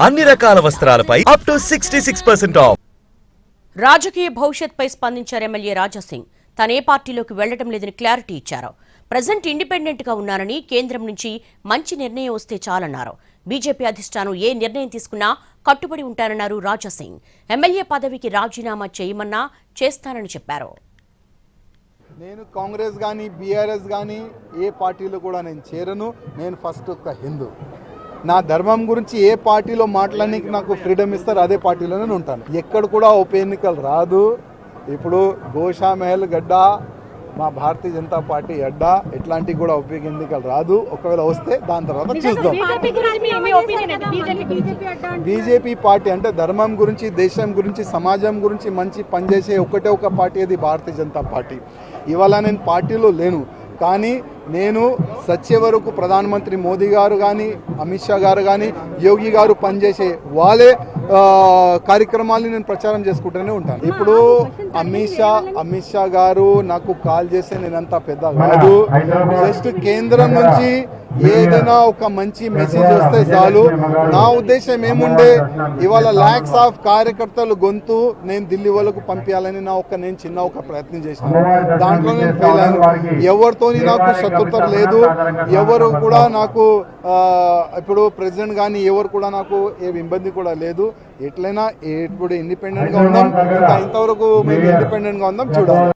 అన్ని రకాల వస్త్రాలపై up to 66% of. రాజకీయ భవిష్యత్పై స్పందించారు ఎమ్మెల్యే రాజాసింగ్. తానే పార్టీలోకి వెళ్లడం లేదని క్లారిటీ ఇచ్చారు. ప్రజెంట్ ఇండిపెండెంట్ గా ఉన్నారని, కేంద్రం నుంచి మంచి నిర్ణయం వస్తే చాలన్నారు. బీజేపీ అధిష్టానం ఏ నిర్ణయం తీసుకున్నా కట్టుబడి ఉంటారన్నారు రాజాసింగ్. ఎమ్మెల్యే పదవికి రాజీనామా చేయమన్నా చేస్తానని చెప్పారు. నేను కాంగ్రెస్ కానీ బీఆర్ఎస్ కానీ ఏ పార్టీలో కూడా నేను చేరను. నేను ఫస్ట్ ఒక హిందూ. నా ధర్మం గురించి ఏ పార్టీలో మాట్లాడడానికి నాకు ఫ్రీడమ్ ఇస్తారు, అదే పార్టీలోనే ఉంటాను. ఎక్కడ కూడా ఉప ఎన్నికలు రాదు. ఇప్పుడు గోషామహల్ గడ్డ, మా భారతీయ జనతా పార్టీ అడ్డా, ఎట్లాంటివి కూడా ఉప ఎన్నికలు రాదు. ఒకవేళ వస్తే దాని తర్వాత చూద్దాం. బీజేపీ పార్టీ అంటే ధర్మం గురించి, దేశం గురించి, సమాజం గురించి మంచి పనిచేసే ఒకటే ఒక పార్టీ, అది భారతీయ జనతా పార్టీ. ఇవాళ నేను పార్టీలో లేను, కానీ నేను సచ్చే వరకు ప్రధానమంత్రి మోదీ గారు కానీ, అమిత్ షా గారు కానీ, యోగి గారు పనిచేసే వాళ్ళే కార్యక్రమాలను నేను ప్రచారం చేసుకుంటూనే ఉంటాను. ఇప్పుడు అమిత్ షా గారు నాకు కాల్ చేస్తే నేనంతా పెద్ద కాదు. జస్ట్ కేంద్రం నుంచి ఏదైనా ఒక మంచి మెసేజ్ వస్తే చాలు. నా ఉద్దేశం ఏముండే, ఇవాళ ల్యాక్స్ ఆఫ్ కార్యకర్తలు గొంతు నేను ఢిల్లీ వాళ్ళకు పంపించాలని నేను చిన్న ఒక ప్రయత్నం చేసినాను. దాంట్లో నేను ఫెయిల్ అయ్యాను. ఎవరితోని నాకు శత్రుత లేదు. ఎవరు కూడా నాకు ఇప్పుడు ప్రెసిడెంట్ కానీ ఎవరు కూడా నాకు ఏ ఇబ్బంది కూడా లేదు. ఎట్లయినా ఇప్పుడు ఇండిపెండెంట్గా ఉందాం. ఇంకా ఇంతవరకు మేము ఇండిపెండెంట్గా ఉందాం, చూడాలి.